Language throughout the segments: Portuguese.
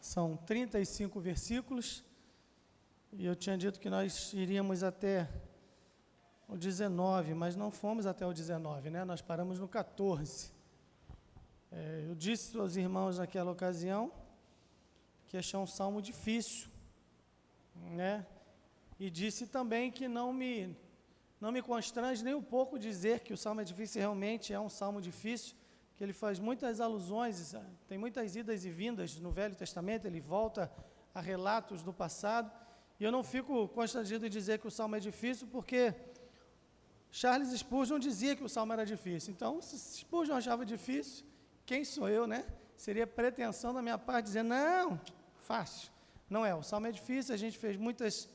São 35 versículos, e eu tinha dito que nós iríamos até o 19, mas não fomos até o 19, né? Nós paramos no 14. Eu disse aos irmãos naquela ocasião que achei um salmo difícil, né? E disse também que não me constrange nem um pouco dizer que o salmo é difícil, realmente é um salmo difícil, que ele faz muitas alusões, tem muitas idas e vindas no Velho Testamento, ele volta a relatos do passado, e eu não fico constrangido em dizer que o salmo é difícil, porque Charles Spurgeon dizia que o salmo era difícil. Então, se Spurgeon achava difícil, quem sou eu, né? Seria pretensão da minha parte dizer, não, fácil. Não é, o salmo é difícil, a gente fez muitas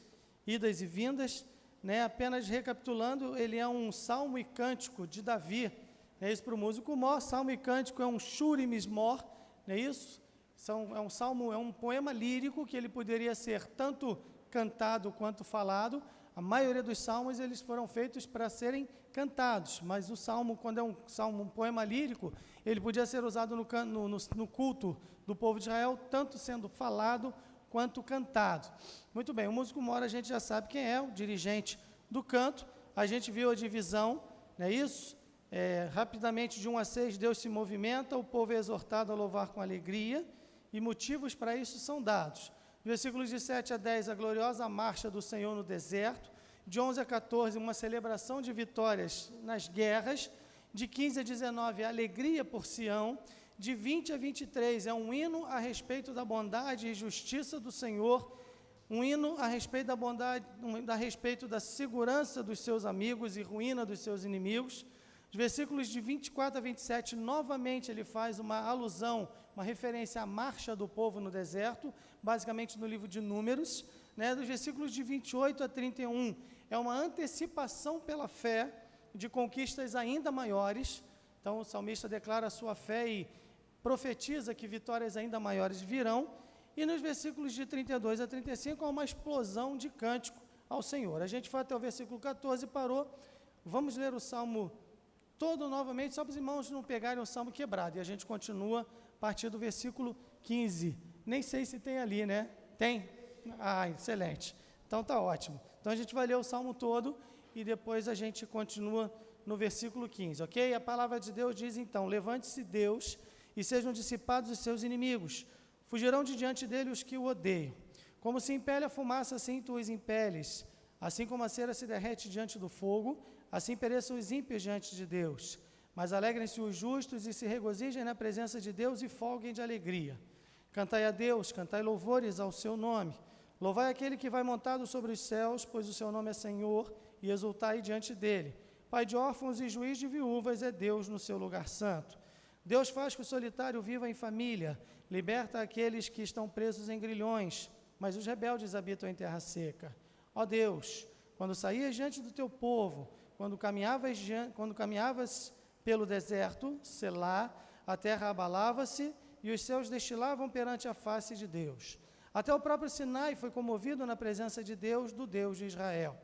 idas e vindas, né? Apenas recapitulando, ele é um salmo e cântico de Davi, é isso para o músico mor. Salmo e cântico é um shuri mismor, não é isso? É um salmo, é um poema lírico que ele poderia ser tanto cantado quanto falado. A maioria dos salmos eles foram feitos para serem cantados, mas o salmo, quando é um poema lírico, ele podia ser usado no culto do povo de Israel, tanto sendo falado quanto cantado. Muito bem, o músico mor a gente já sabe quem é, o dirigente do canto. A gente viu a divisão, não é isso? Rapidamente, de 1 a 6, Deus se movimenta, o povo é exortado a louvar com alegria, e motivos para isso são dados. Versículos de 7 a 10, a gloriosa marcha do Senhor no deserto. De 11 a 14, uma celebração de vitórias nas guerras. De 15 a 19, a alegria por Sião. De 20 a 23, é um hino a respeito da bondade e justiça do Senhor, um hino a respeito da bondade, a respeito da segurança dos seus amigos e ruína dos seus inimigos. Os versículos de 24 a 27, novamente ele faz uma alusão, uma referência à marcha do povo no deserto, basicamente no livro de Números, né? Dos versículos de 28 a 31, é uma antecipação pela fé de conquistas ainda maiores. Então o salmista declara a sua fé e profetiza que vitórias ainda maiores virão. E nos versículos de 32 a 35, há uma explosão de cântico ao Senhor. A gente foi até o versículo 14 e parou. Vamos ler o salmo todo novamente, só para os irmãos não pegarem o salmo quebrado. E a gente continua a partir do versículo 15. Nem sei se tem ali, né? Tem? Ah, excelente. Então está ótimo. Então a gente vai ler o salmo todo e depois a gente continua no versículo 15, ok? A palavra de Deus diz então, levante-se Deus e sejam dissipados os seus inimigos. Fugirão de diante dele os que o odeiam. Como se impele a fumaça, assim tu os impeles. Assim como a cera se derrete diante do fogo, assim pereçam os ímpios diante de Deus. Mas alegrem-se os justos e se regozijem na presença de Deus e folguem de alegria. Cantai a Deus, cantai louvores ao seu nome. Louvai aquele que vai montado sobre os céus, pois o seu nome é Senhor, e exultai diante dele. Pai de órfãos e juiz de viúvas é Deus no seu lugar santo. Deus faz que o solitário viva em família, liberta aqueles que estão presos em grilhões, mas os rebeldes habitam em terra seca. Ó Deus, quando saías diante do teu povo, quando caminhavas pelo deserto, Selá, a terra abalava-se e os céus destilavam perante a face de Deus. Até o próprio Sinai foi comovido na presença de Deus, do Deus de Israel.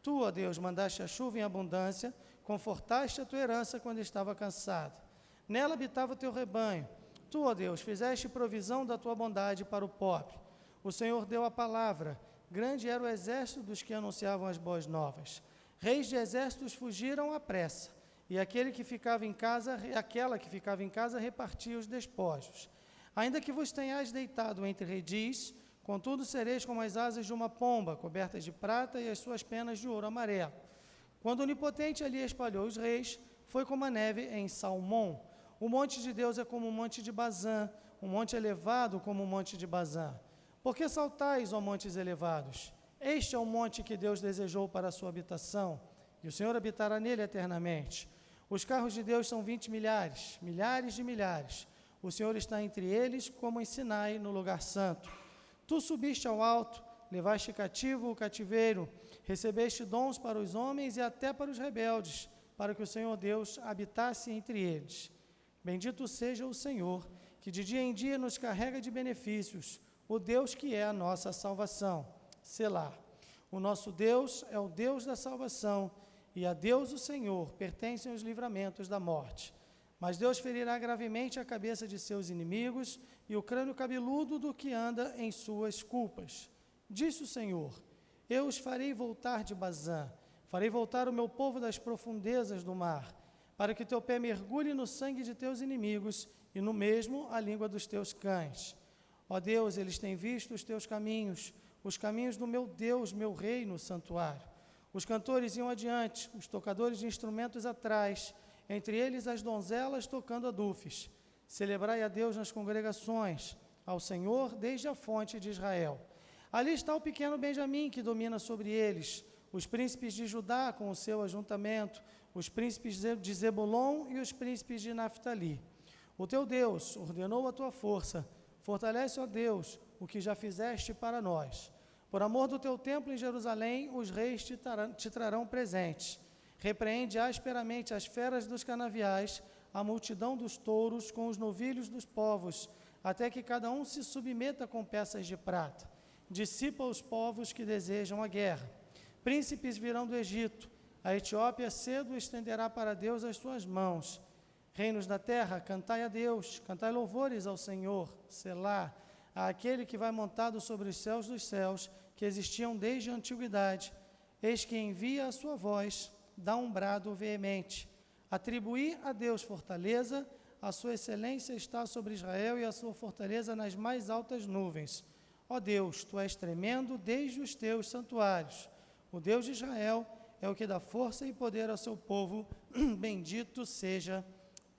Tu, ó Deus, mandaste a chuva em abundância, confortaste a tua herança quando estava cansado. Nela habitava o teu rebanho. Tu, ó Deus, fizeste provisão da tua bondade para o pobre. O Senhor deu a palavra. Grande era o exército dos que anunciavam as boas novas. Reis de exércitos fugiram à pressa, e aquela que ficava em casa repartia os despojos. Ainda que vos tenhais deitado entre redis, contudo sereis como as asas de uma pomba, cobertas de prata e as suas penas de ouro amarelo. Quando o Onipotente ali espalhou os reis, foi como a neve em Salmão. O monte de Deus é como o monte de Bazã, um monte elevado como o monte de Bazã. Por que saltais, ó montes elevados? Este é o monte que Deus desejou para a sua habitação, e o Senhor habitará nele eternamente. Os carros de Deus são 20 milhares, milhares de milhares. O Senhor está entre eles, como em Sinai, no lugar santo. Tu subiste ao alto, levaste cativo o cativeiro, recebeste dons para os homens e até para os rebeldes, para que o Senhor Deus habitasse entre eles. Bendito seja o Senhor, que de dia em dia nos carrega de benefícios, o Deus que é a nossa salvação. Selá. O nosso Deus é o Deus da salvação, e a Deus o Senhor pertencem os livramentos da morte. Mas Deus ferirá gravemente a cabeça de seus inimigos e o crânio cabeludo do que anda em suas culpas. Disse o Senhor: eu os farei voltar de Bazã, farei voltar o meu povo das profundezas do mar, para que teu pé mergulhe no sangue de teus inimigos e no mesmo a língua dos teus cães. Ó Deus, eles têm visto os caminhos do meu Deus, meu rei, no santuário. Os cantores iam adiante, os tocadores de instrumentos atrás, entre eles as donzelas tocando adufes. Celebrai a Deus nas congregações, ao Senhor desde a fonte de Israel. Ali está o pequeno Benjamim que domina sobre eles, os príncipes de Judá com o seu ajuntamento, os príncipes de Zebulon e os príncipes de Naftali. O teu Deus ordenou a tua força, fortalece, ó Deus, o que já fizeste para nós. Por amor do teu templo em Jerusalém, os reis te trarão presentes. Repreende asperamente as feras dos canaviais, a multidão dos touros com os novilhos dos povos, até que cada um se submeta com peças de prata. Dissipa os povos que desejam a guerra. Príncipes virão do Egito, a Etiópia cedo estenderá para Deus as suas mãos. Reinos da terra, cantai a Deus, cantai louvores ao Senhor, Selá, àquele que vai montado sobre os céus dos céus, que existiam desde a antiguidade. Eis que envia a sua voz, dá um brado veemente. Atribuí a Deus fortaleza, a sua excelência está sobre Israel e a sua fortaleza nas mais altas nuvens. Ó Deus, tu és tremendo desde os teus santuários. O Deus de Israel é o que dá força e poder ao seu povo. Bendito seja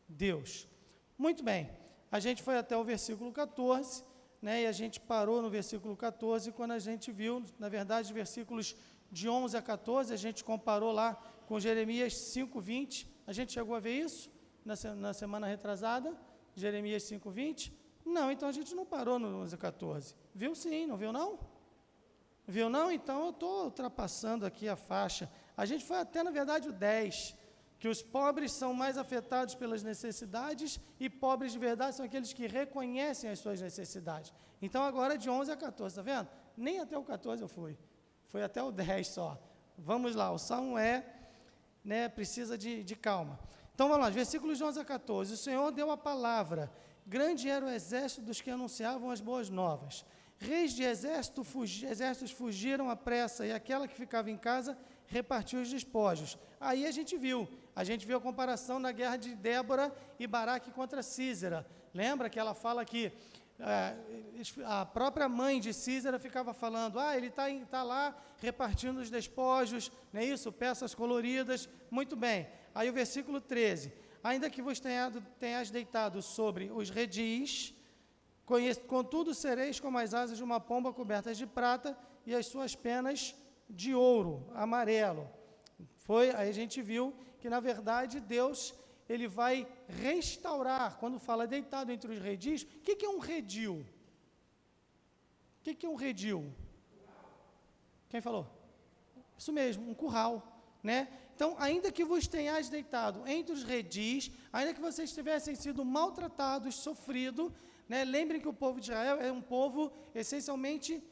Deus. Muito bem, a gente foi até o versículo 14, né, e a gente parou no versículo 14 quando a gente viu, na verdade, versículos de 11 a 14, a gente comparou lá com Jeremias 5:20. A gente chegou a ver isso na semana retrasada, Jeremias 5:20? Não, então a gente não parou no 11 a 14. Viu sim, não viu não? Viu não? Então eu estou ultrapassando aqui a faixa. A gente foi até, na verdade, o 10, que os pobres são mais afetados pelas necessidades e pobres de verdade são aqueles que reconhecem as suas necessidades. Então agora de 11 a 14, está vendo? Nem até o 14 eu fui. Foi até o 10 só. Vamos lá, o salmo precisa de calma. Então vamos lá, versículos de 11 a 14. O Senhor deu a palavra, grande era o exército dos que anunciavam as boas novas. Reis de exércitos fugiram à pressa, e aquela que ficava em casa repartiu os despojos. Aí a gente viu a comparação na guerra de Débora e Baraque contra Sísera. Lembra que ela fala que a própria mãe de Sísera ficava falando, ele está lá repartindo os despojos, não é isso? Peças coloridas, muito bem. Aí o versículo 13, ainda que vos tenhas deitado sobre os redis, contudo sereis como as asas de uma pomba cobertas de prata e as suas penas de ouro, amarelo. Aí a gente viu que, na verdade, Deus, ele vai restaurar, quando fala deitado entre os redis. O que é um redil? O que é um redil? Quem falou? Isso mesmo, um curral, né? Então, ainda que vos tenhais deitado entre os redis, ainda que vocês tivessem sido maltratados, sofrido, né? Lembrem que o povo de Israel é um povo essencialmente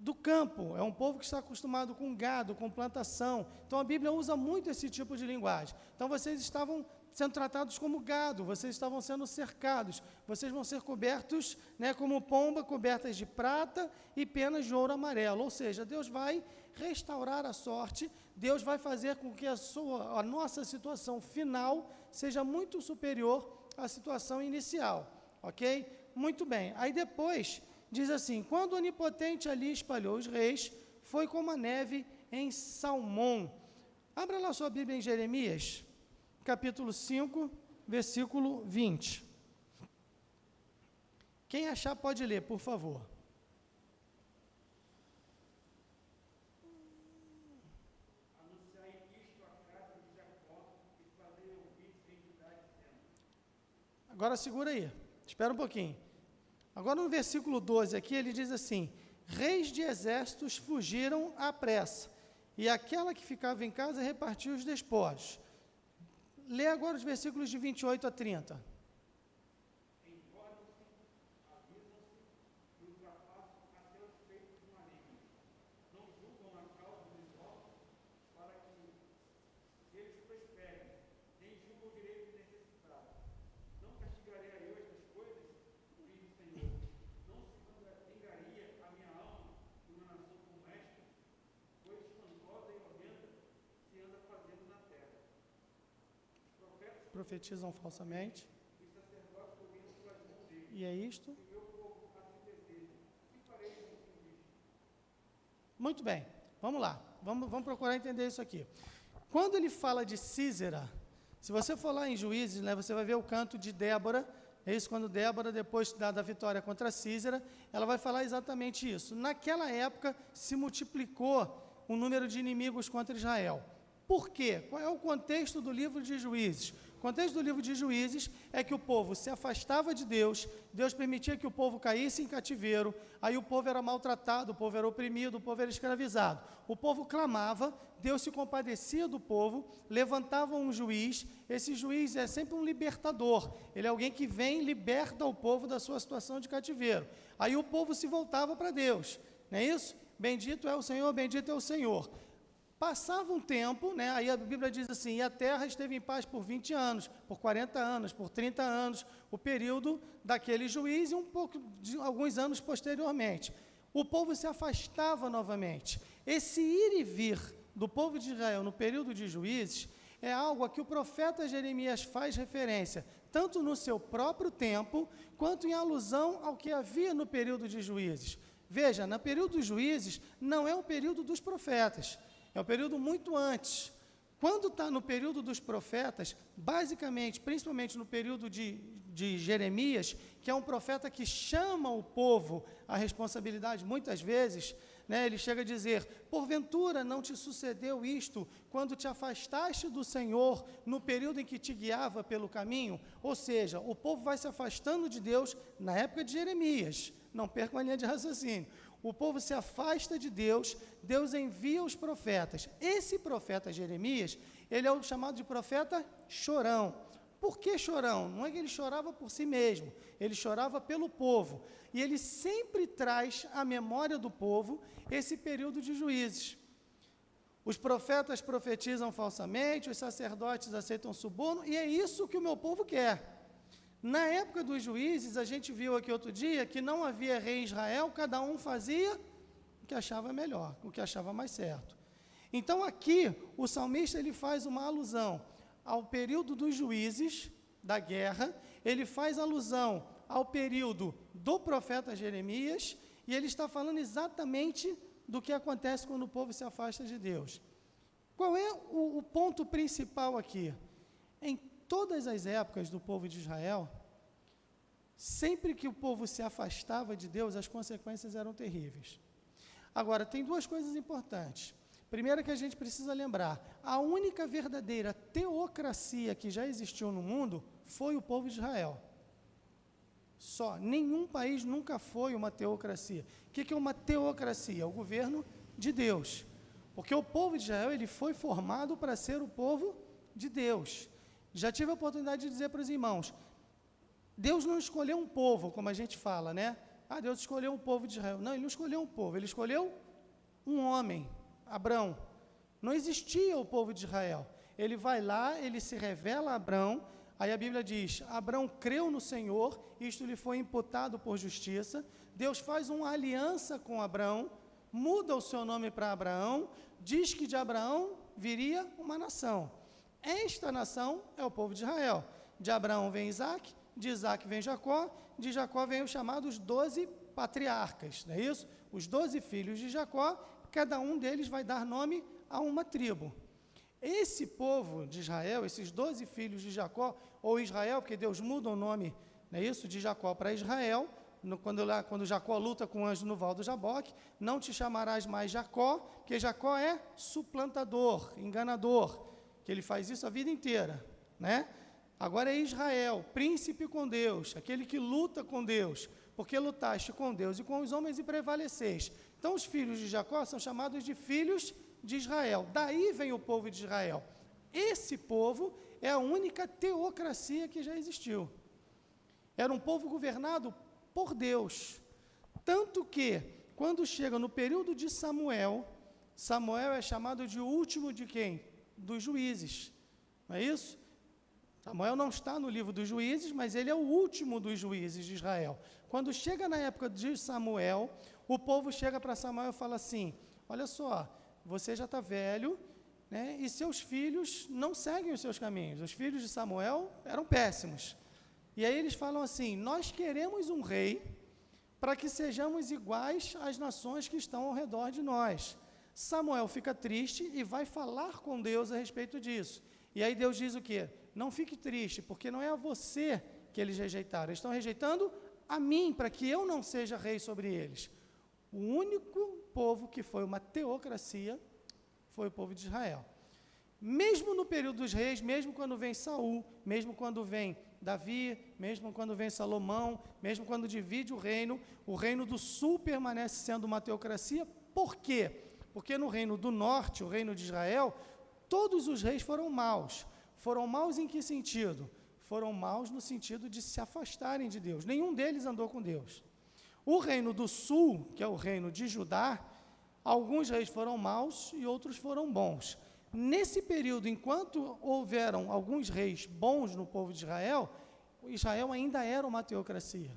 do campo, é um povo que está acostumado com gado, com plantação. Então a Bíblia usa muito esse tipo de linguagem. Então vocês estavam sendo tratados como gado, vocês estavam sendo cercados, vocês vão ser cobertos, né, como pomba, cobertas de prata e penas de ouro amarelo. Ou seja, Deus vai restaurar a sorte, Deus vai fazer com que a nossa situação final seja muito superior à situação inicial, ok? Muito bem, aí depois diz assim, quando o Onipotente ali espalhou os reis, foi como a neve em Salmão. Abra lá sua Bíblia em Jeremias, capítulo 5, versículo 20. Quem achar pode ler, por favor. Agora segura aí, espera um pouquinho. Agora no versículo 12 aqui, ele diz assim, reis de exércitos fugiram à pressa, e aquela que ficava em casa repartiu os despojos. Lê agora os versículos de 28 a 30. Profetizam falsamente. E é isto? Muito bem, vamos lá. Vamos procurar entender isso aqui. Quando ele fala de Císera, se você for lá em Juízes, né, você vai ver o canto de Débora. É isso, quando Débora, depois da vitória contra Císera, ela vai falar exatamente isso. Naquela época, se multiplicou o número de inimigos contra Israel. Por quê? Qual é o contexto do livro de Juízes? O contexto do livro de Juízes é que o povo se afastava de Deus, Deus permitia que o povo caísse em cativeiro, aí o povo era maltratado, o povo era oprimido, o povo era escravizado. O povo clamava, Deus se compadecia do povo, levantava um juiz, esse juiz é sempre um libertador, ele é alguém que vem e liberta o povo da sua situação de cativeiro. Aí o povo se voltava para Deus, não é isso? Bendito é o Senhor, bendito é o Senhor. Passava um tempo, né, aí a Bíblia diz assim, e a terra esteve em paz por 20 anos, por 40 anos, por 30 anos, o período daquele juiz e um pouco de alguns anos posteriormente. O povo se afastava novamente. Esse ir e vir do povo de Israel no período de Juízes é algo a que o profeta Jeremias faz referência, tanto no seu próprio tempo, quanto em alusão ao que havia no período de Juízes. Veja, no período dos Juízes não é o período dos profetas, é um período muito antes. Quando está no período dos profetas, basicamente, principalmente no período de Jeremias, que é um profeta que chama o povo à responsabilidade muitas vezes, né, ele chega a dizer, porventura não te sucedeu isto quando te afastaste do Senhor no período em que te guiava pelo caminho? Ou seja, o povo vai se afastando de Deus na época de Jeremias. Não percam a linha de raciocínio. O povo se afasta de Deus, Deus envia os profetas. Esse profeta Jeremias, ele é o chamado de profeta chorão. Por que chorão? Não é que ele chorava por si mesmo, ele chorava pelo povo. E ele sempre traz à memória do povo esse período de Juízes. Os profetas profetizam falsamente, os sacerdotes aceitam suborno, e é isso que o meu povo quer. Na época dos Juízes, a gente viu aqui outro dia que não havia rei em Israel, cada um fazia o que achava melhor, o que achava mais certo. Então aqui, o salmista ele faz uma alusão ao período dos Juízes, da guerra, ele faz alusão ao período do profeta Jeremias, e ele está falando exatamente do que acontece quando o povo se afasta de Deus. Qual é o ponto principal aqui? Em todas as épocas do povo de Israel, sempre que o povo se afastava de Deus, as consequências eram terríveis. Agora, tem duas coisas importantes. Primeiro que a gente precisa lembrar, a única verdadeira teocracia que já existiu no mundo foi o povo de Israel. Só, nenhum país nunca foi uma teocracia. O que é uma teocracia? É o governo de Deus. Porque o povo de Israel ele foi formado para ser o povo de Deus. Já tive a oportunidade de dizer para os irmãos, Deus não escolheu um povo, como a gente fala, né? Ah, Deus escolheu um povo de Israel. Não, Ele não escolheu um povo, Ele escolheu um homem, Abrão. Não existia o povo de Israel. Ele vai lá, ele se revela a Abrão, aí a Bíblia diz, Abrão creu no Senhor, isto lhe foi imputado por justiça. Deus faz uma aliança com Abrão, muda o seu nome para Abraão, diz que de Abraão viria uma nação. Esta nação é o povo de Israel. De Abraão vem Isaac, de Isaac vem Jacó, de Jacó vem os chamados 12 patriarcas, não é isso? Os 12 filhos de Jacó, cada um deles vai dar nome a uma tribo. Esse povo de Israel, esses 12 filhos de Jacó, ou Israel, porque Deus muda o nome, não é isso? De Jacó para Israel, quando Jacó luta com o anjo no val do Jaboque, não te chamarás mais Jacó, porque Jacó é suplantador, enganador, que ele faz isso a vida inteira, né? Agora é Israel, príncipe com Deus, aquele que luta com Deus, porque lutaste com Deus e com os homens e prevaleceste. Então os filhos de Jacó são chamados de filhos de Israel, daí vem o povo de Israel. Esse povo é a única teocracia que já existiu. Era um povo governado por Deus, tanto que, quando chega no período de Samuel, Samuel é chamado de último de quem? Dos juízes, não é isso? Samuel não está no livro dos juízes, mas ele é o último dos juízes de Israel. Quando chega na época de Samuel, o povo chega para Samuel e fala assim, olha só, você já está velho, né, e seus filhos não seguem os seus caminhos. Os filhos de Samuel eram péssimos. E aí eles falam assim, nós queremos um rei para que sejamos iguais às nações que estão ao redor de nós. Samuel fica triste e vai falar com Deus a respeito disso. E aí Deus diz o quê? Não fique triste, porque não é a você que eles rejeitaram. Eles estão rejeitando a mim, para que eu não seja rei sobre eles. O único povo que foi uma teocracia foi o povo de Israel. Mesmo no período dos reis, mesmo quando vem Saul, mesmo quando vem Davi, mesmo quando vem Salomão, mesmo quando divide o reino do sul permanece sendo uma teocracia. Por quê? Porque no reino do norte, o reino de Israel, todos os reis foram maus. Foram maus em que sentido? Foram maus no sentido de se afastarem de Deus. Nenhum deles andou com Deus. O reino do sul, que é o reino de Judá, alguns reis foram maus e outros foram bons. Nesse período, enquanto houveram alguns reis bons no povo de Israel, Israel ainda era uma teocracia.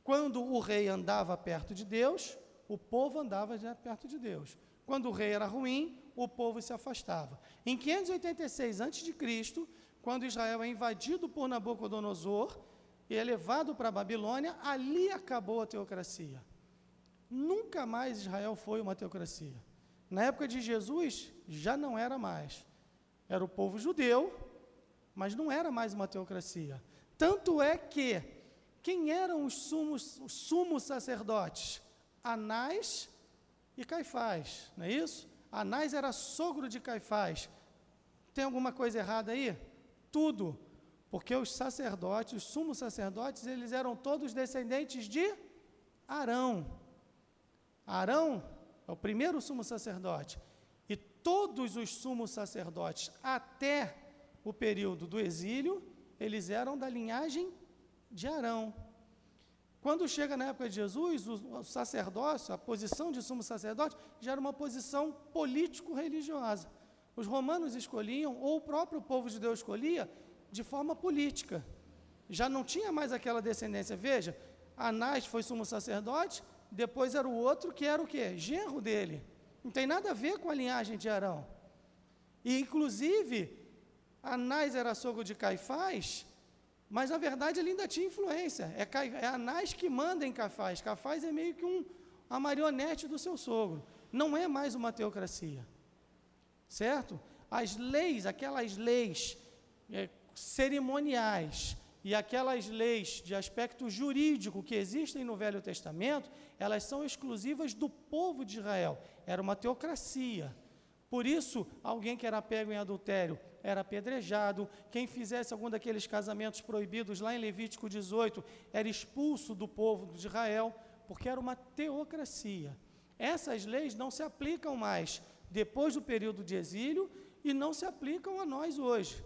Quando o rei andava perto de Deus, o povo andava já perto de Deus. Quando o rei era ruim, o povo se afastava. Em 586 a.C., quando Israel é invadido por Nabucodonosor e é levado para a Babilônia, ali acabou a teocracia. Nunca mais Israel foi uma teocracia. Na época de Jesus, já não era mais. Era o povo judeu, mas não era mais uma teocracia. Tanto é que, quem eram os sumos sacerdotes? Anás e Caifás, não é isso? Anás era sogro de Caifás. Tem alguma coisa errada aí? Tudo. Porque os sacerdotes, os sumos sacerdotes, eles eram todos descendentes de Arão. Arão é o primeiro sumo sacerdote. E todos os sumos sacerdotes, até o período do exílio, eles eram da linhagem de Arão. Quando chega na época de Jesus, o sacerdócio, a posição de sumo sacerdote, já era uma posição político-religiosa. Os romanos escolhiam, ou o próprio povo de Deus escolhia, de forma política. Já não tinha mais aquela descendência. Veja, Anás foi sumo sacerdote, depois era o outro que era o quê? Genro dele. Não tem nada a ver com a linhagem de Arão. E, inclusive, Anás era sogro de Caifás, mas, na verdade, ele ainda tinha influência. É Anás que manda em Caifás. Caifás é meio que uma marionete do seu sogro. Não é mais uma teocracia. Certo? As leis, aquelas leis cerimoniais e aquelas leis de aspecto jurídico que existem no Velho Testamento, elas são exclusivas do povo de Israel. Era uma teocracia. Por isso, alguém que era pego em adultério era apedrejado, quem fizesse algum daqueles casamentos proibidos lá em Levítico 18 era expulso do povo de Israel, porque era uma teocracia. Essas leis não se aplicam mais depois do período de exílio e não se aplicam a nós hoje.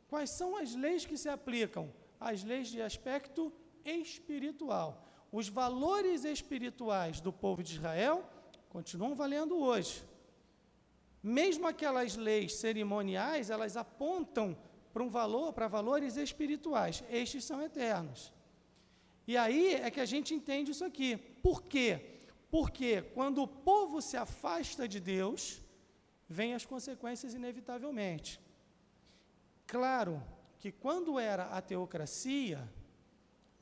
Quais são as leis que se aplicam? As leis de aspecto espiritual. Os valores espirituais do povo de Israel continuam valendo hoje. Mesmo aquelas leis cerimoniais, elas apontam para valores espirituais. Estes são eternos. E aí é que a gente entende isso aqui. Por quê? Porque quando o povo se afasta de Deus, vêm as consequências inevitavelmente. Claro que quando era a teocracia,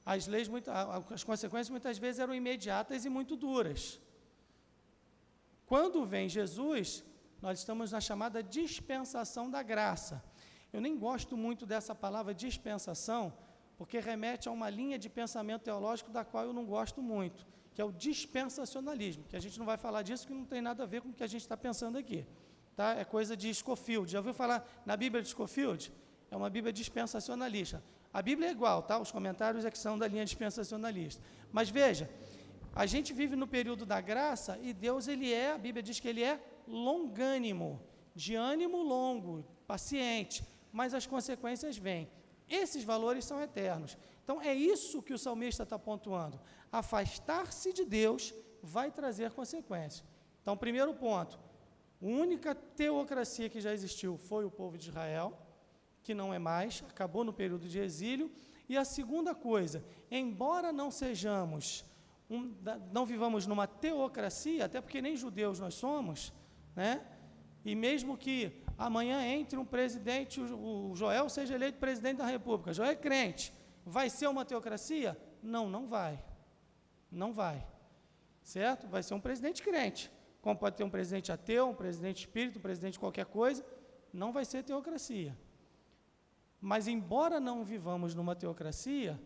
as consequências muitas vezes eram imediatas e muito duras. Quando vem Jesus, nós estamos na chamada dispensação da graça. Eu nem gosto muito dessa palavra dispensação, porque remete a uma linha de pensamento teológico da qual eu não gosto muito, que é o dispensacionalismo, que a gente não vai falar disso, que não tem nada a ver com o que a gente está pensando aqui. Tá? É coisa de Scofield. Já ouviu falar na Bíblia de Scofield? É uma Bíblia dispensacionalista. A Bíblia é igual, tá? Os comentários é que são da linha dispensacionalista. Mas veja, a gente vive no período da graça e Deus, a Bíblia diz que ele é longânimo, de ânimo longo, paciente, mas as consequências vêm. Esses valores são eternos. Então, é isso que o salmista está pontuando. Afastar-se de Deus vai trazer consequências. Então, primeiro ponto, a única teocracia que já existiu foi o povo de Israel. que não é mais, acabou no período de exílio. E a segunda coisa, embora não sejamos, não vivamos numa teocracia, até porque nem judeus nós somos, né? E mesmo que amanhã entre um presidente, o Joel seja eleito presidente da República, Joel é crente, vai ser uma teocracia? Não, não vai. Não vai. Certo? Vai ser um presidente crente. Como pode ter um presidente ateu, um presidente espírita, um presidente qualquer coisa, não vai ser teocracia. Mas, embora não vivamos numa teocracia,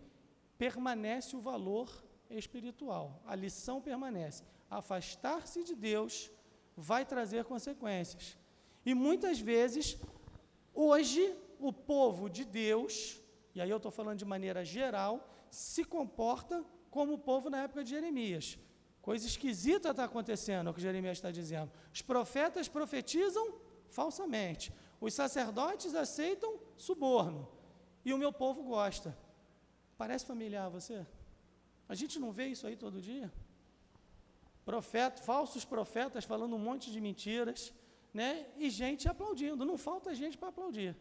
permanece o valor espiritual. A lição permanece. Afastar-se de Deus vai trazer consequências. E muitas vezes, hoje, o povo de Deus, e aí eu estou falando de maneira geral, se comporta como o povo na época de Jeremias. Coisa esquisita está acontecendo, é o que Jeremias está dizendo. Os profetas profetizam falsamente. Os sacerdotes aceitam suborno. E o meu povo gosta. Parece familiar a você? A gente não vê isso aí todo dia? Falsos profetas falando um monte de mentiras, né? E gente aplaudindo. Não falta gente para aplaudir.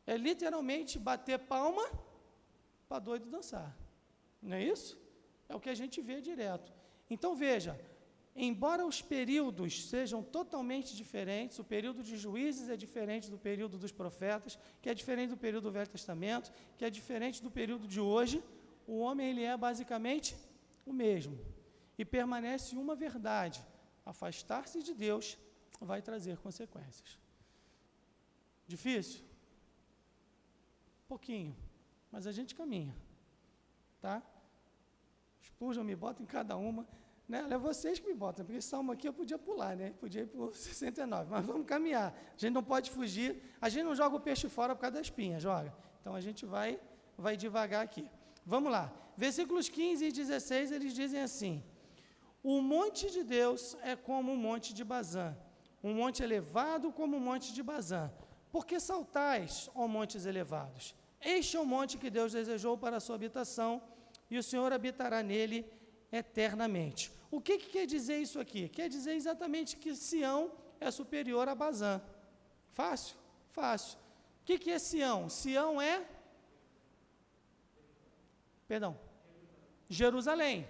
É literalmente bater palma para doido dançar. Não é isso? É o que a gente vê direto. Então, veja, embora os períodos sejam totalmente diferentes, o período de Juízes é diferente do período dos profetas, que é diferente do período do Velho Testamento, que é diferente do período de hoje, o homem ele é basicamente o mesmo. E permanece uma verdade: afastar-se de Deus vai trazer consequências. Difícil? Pouquinho, mas a gente caminha, tá? Spurgeon me bota em cada uma, né? É vocês que me botam, porque esse salmo aqui eu podia pular, né? Podia ir para o 69, mas vamos caminhar. A gente não pode fugir, a gente não joga o peixe fora por causa da espinha, joga. Então a gente vai devagar aqui. Vamos lá. Versículos 15 e 16, eles dizem assim: o monte de Deus é como um monte de Bazã, um monte elevado como um monte de Bazã. Por que saltais, ó montes elevados? Este é o monte que Deus desejou para a sua habitação, e o Senhor habitará nele eternamente. O que quer dizer isso aqui? Quer dizer exatamente que Sião é superior a Bazã. Fácil? Fácil. O que é Sião? Sião é... Perdão. Jerusalém.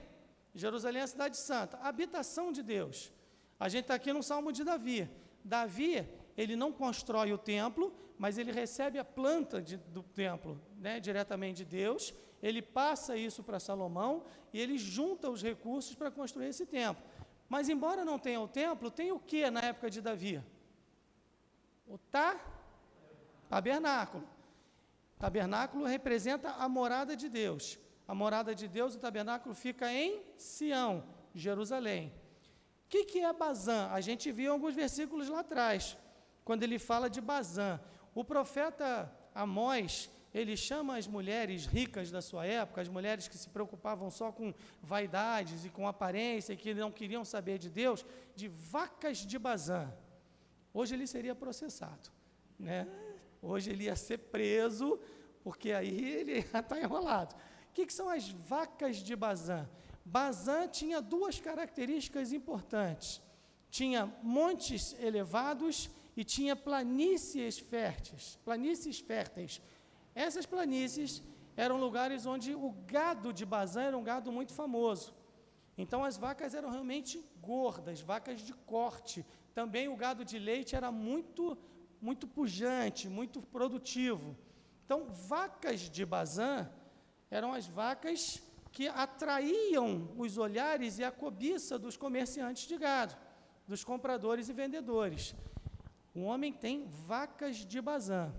Jerusalém é a cidade santa, a habitação de Deus. A gente está aqui no Salmo de Davi. Davi, ele não constrói o templo, mas ele recebe a planta do templo, né, diretamente de Deus. Ele passa isso para Salomão e ele junta os recursos para construir esse templo. Mas, embora não tenha o templo, tem o que na época de Davi? O tabernáculo. Tabernáculo representa a morada de Deus. A morada de Deus, o tabernáculo, fica em Sião, Jerusalém. O que é Bazã? A gente viu alguns versículos lá atrás, quando ele fala de Bazã. O profeta Amós, ele chama as mulheres ricas da sua época, as mulheres que se preocupavam só com vaidades e com aparência, e que não queriam saber de Deus, de vacas de Bazã. Hoje ele seria processado, né? Hoje ele ia ser preso, porque aí ele está enrolado. O que são as vacas de Bazã? Bazã tinha duas características importantes. Tinha montes elevados e tinha planícies férteis. Essas planícies eram lugares onde o gado de Bazã era um gado muito famoso. Então as vacas eram realmente gordas, vacas de corte. Também o gado de leite era muito pujante, muito produtivo. Então, vacas de Bazã eram as vacas que atraíam os olhares e a cobiça dos comerciantes de gado, dos compradores e vendedores. O homem tem vacas de Bazã.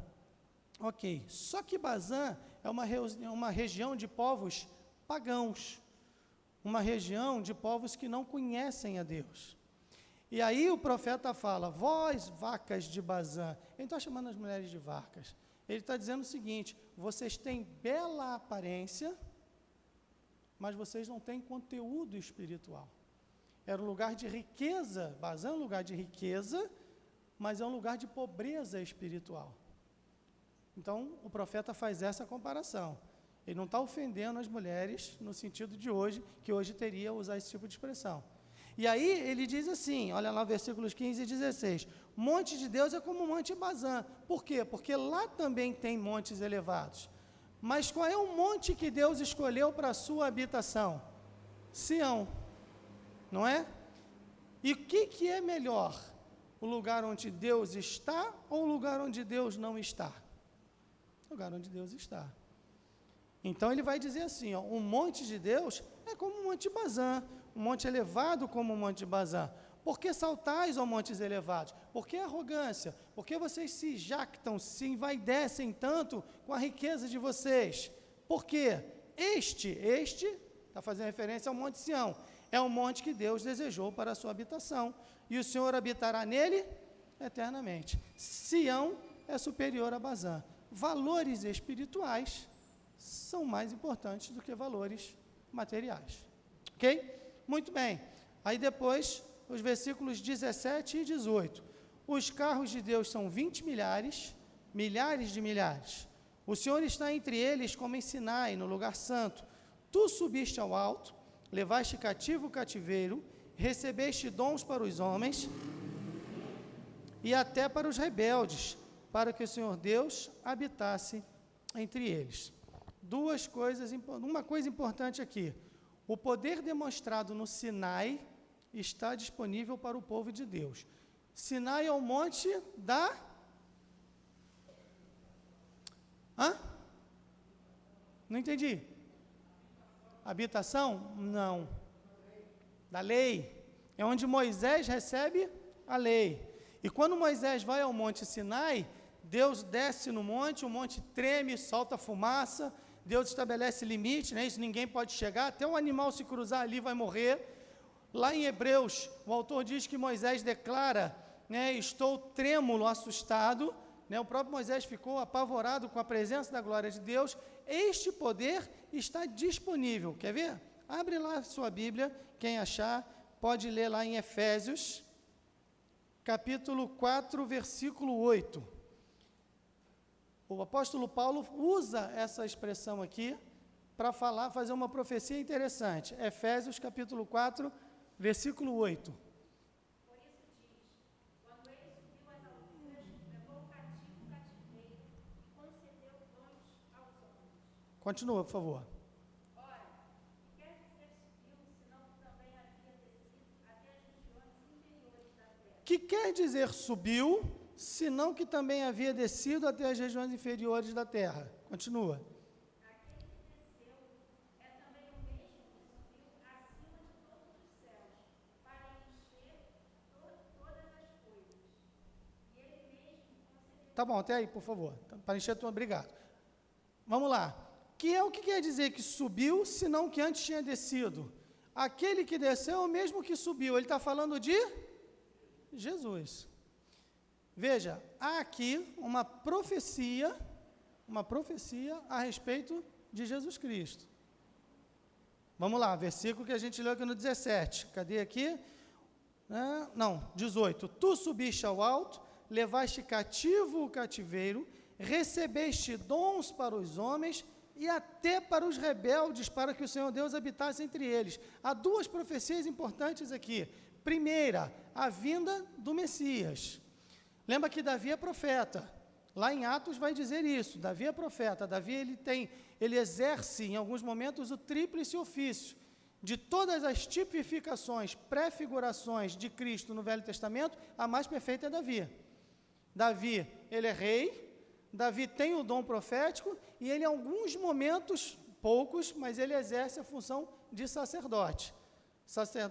Ok, só que Bazã é uma região de povos pagãos, uma região de povos que não conhecem a Deus. E aí o profeta fala: vós, vacas de Bazã. Ele está chamando as mulheres de vacas. Ele está dizendo o seguinte: vocês têm bela aparência, mas vocês não têm conteúdo espiritual. Era um lugar de riqueza, Bazã é um lugar de riqueza, mas é um lugar de pobreza espiritual. Então, o profeta faz essa comparação. Ele não está ofendendo as mulheres no sentido de hoje, que hoje teria usar esse tipo de expressão. E aí ele diz assim, olha lá versículos 15 e 16: Monte de Deus é como o Monte Bazã. Por quê? Porque lá também tem montes elevados. Mas qual é o monte que Deus escolheu para a sua habitação? Sião, não é? E o que é melhor? O lugar onde Deus está ou o lugar onde Deus não está? O lugar onde Deus está. Então ele vai dizer assim, ó, o monte de Deus é como o Monte Bazã, um monte elevado como o Monte Bazã. Por que saltais, ó montes elevados? Por que arrogância? Por que vocês se jactam, se envaidecem tanto com a riqueza de vocês? Por quê? Este, está fazendo referência ao Monte Sião, é o monte que Deus desejou para a sua habitação, e o Senhor habitará nele eternamente. Sião é superior a Bazã. Valores espirituais são mais importantes do que valores materiais. Ok? Muito bem. Aí depois, os versículos 17 e 18. Os carros de Deus são 20 milhares, milhares de milhares. O Senhor está entre eles como em Sinai, no lugar santo. Tu subiste ao alto, levaste cativo o cativeiro, recebeste dons para os homens e até para os rebeldes, para que o Senhor Deus habitasse entre eles. Uma coisa importante aqui. O poder demonstrado no Sinai está disponível para o povo de Deus. Sinai é o monte da... Não entendi. Habitação? Não. Da lei. É onde Moisés recebe a lei. E quando Moisés vai ao monte Sinai, Deus desce no monte, o monte treme, solta fumaça, Deus estabelece limite, né? Isso ninguém pode chegar, até um animal se cruzar ali vai morrer. Lá em Hebreus, o autor diz que Moisés declara, né, estou trêmulo, assustado, né? O próprio Moisés ficou apavorado com a presença da glória de Deus. Este poder está disponível, quer ver? Abre lá a sua Bíblia, quem achar, pode ler lá em Efésios, capítulo 4, versículo 8. O apóstolo Paulo usa essa expressão aqui para fazer uma profecia interessante. Efésios, capítulo 4, versículo 8. Por isso diz, quando ele subiu às alturas, levou o cativo o cativeiro e concedeu dons aos homens. Continua, por favor. Ora, que quer dizer subiu, senão que também havia descido até as regiões inferiores da terra? Que quer dizer subiu, senão que também havia descido até as regiões inferiores da terra? Continua. Aquele que desceu é também o mesmo que subiu acima de todos os céus, para encher todas as coisas. E ele mesmo concedeu... Tá bom, até aí, por favor. Para encher tudo, obrigado. Vamos lá. O que quer dizer que subiu, senão que antes tinha descido? Aquele que desceu é o mesmo que subiu. Ele está falando de Jesus. Veja, há aqui uma profecia a respeito de Jesus Cristo. Vamos lá, versículo que a gente leu aqui no 17. Cadê aqui? 18. Tu subiste ao alto, levaste cativo o cativeiro, recebeste dons para os homens e até para os rebeldes, para que o Senhor Deus habitasse entre eles. Há duas profecias importantes aqui. Primeira, a vinda do Messias. Lembra que Davi é profeta. Lá em Atos vai dizer isso. Davi é profeta. Davi ele exerce em alguns momentos o tríplice ofício. De todas as tipificações, prefigurações de Cristo no Velho Testamento, a mais perfeita é Davi. Davi, ele é rei, Davi tem o dom profético e ele em alguns momentos, poucos, mas ele exerce a função de sacerdote.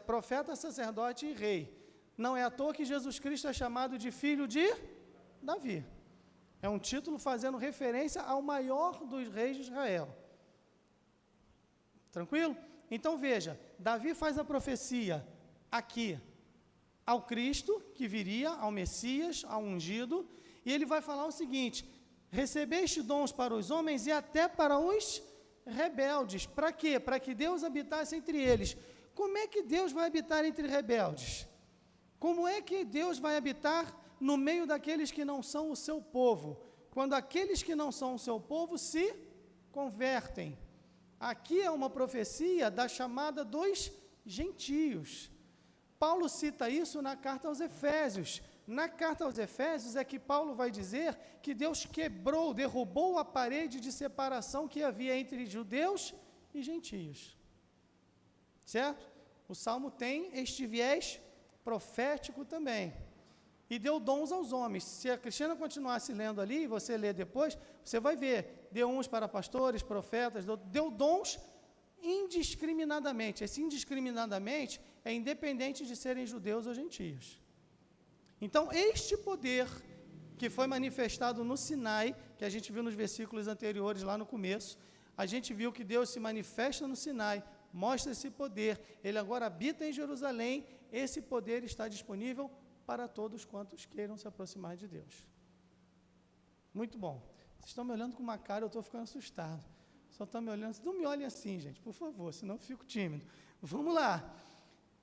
Profeta, sacerdote e rei. Não é à toa que Jesus Cristo é chamado de filho de Davi. É um título fazendo referência ao maior dos reis de Israel. Tranquilo? Então veja, Davi faz a profecia aqui ao Cristo que viria, ao Messias, ao ungido, e ele vai falar o seguinte: recebeste dons para os homens e até para os rebeldes. Para quê? Para que Deus habitasse entre eles. Como é que Deus vai habitar entre rebeldes? Como é que Deus vai habitar no meio daqueles que não são o seu povo? Quando aqueles que não são o seu povo se convertem. Aqui é uma profecia da chamada dos gentios. Paulo cita isso na carta aos Efésios, na carta aos Efésios é que Paulo vai dizer que Deus quebrou, derrubou a parede de separação que havia entre judeus e gentios. Certo? O Salmo tem este viés profético também. E deu dons aos homens. Se a Cristina continuasse lendo ali, e você ler depois, você vai ver, deu uns para pastores, profetas, deu dons indiscriminadamente. Esse indiscriminadamente é independente de serem judeus ou gentios. Então, este poder que foi manifestado no Sinai, que a gente viu nos versículos anteriores, lá no começo, a gente viu que Deus se manifesta no Sinai, mostra esse poder, ele agora habita em Jerusalém, esse poder está disponível para todos quantos queiram se aproximar de Deus. Muito bom. Vocês estão me olhando com uma cara, eu estou ficando assustado. Só estão me olhando, não me olhem assim, gente, por favor, senão eu fico tímido. Vamos lá.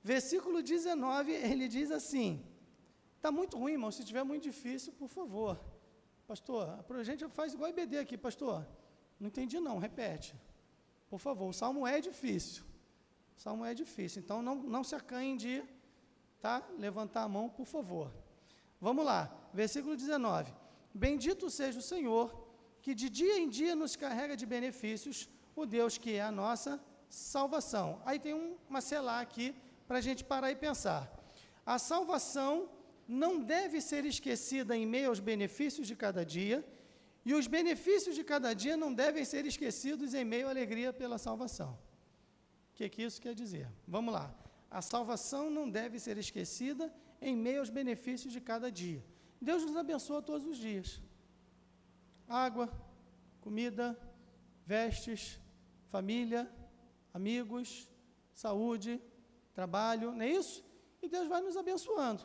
Versículo 19, ele diz assim, está muito ruim, irmão, se estiver muito difícil, por favor. Pastor, a gente faz igual IBD aqui, pastor. Não entendi não, repete. Por favor, o Salmo é difícil. O Salmo é difícil, então não se acanhem de levantar a mão, por favor. Vamos lá, versículo 19. Bendito seja o Senhor, que de dia em dia nos carrega de benefícios, o Deus que é a nossa salvação. Aí tem uma selá aqui, para a gente parar e pensar. A salvação não deve ser esquecida em meio aos benefícios de cada dia, e os benefícios de cada dia não devem ser esquecidos em meio à alegria pela salvação. O que isso quer dizer? Vamos lá. A salvação não deve ser esquecida em meio aos benefícios de cada dia. Deus nos abençoa todos os dias. Água, comida, vestes, família, amigos, saúde, trabalho, não é isso? E Deus vai nos abençoando.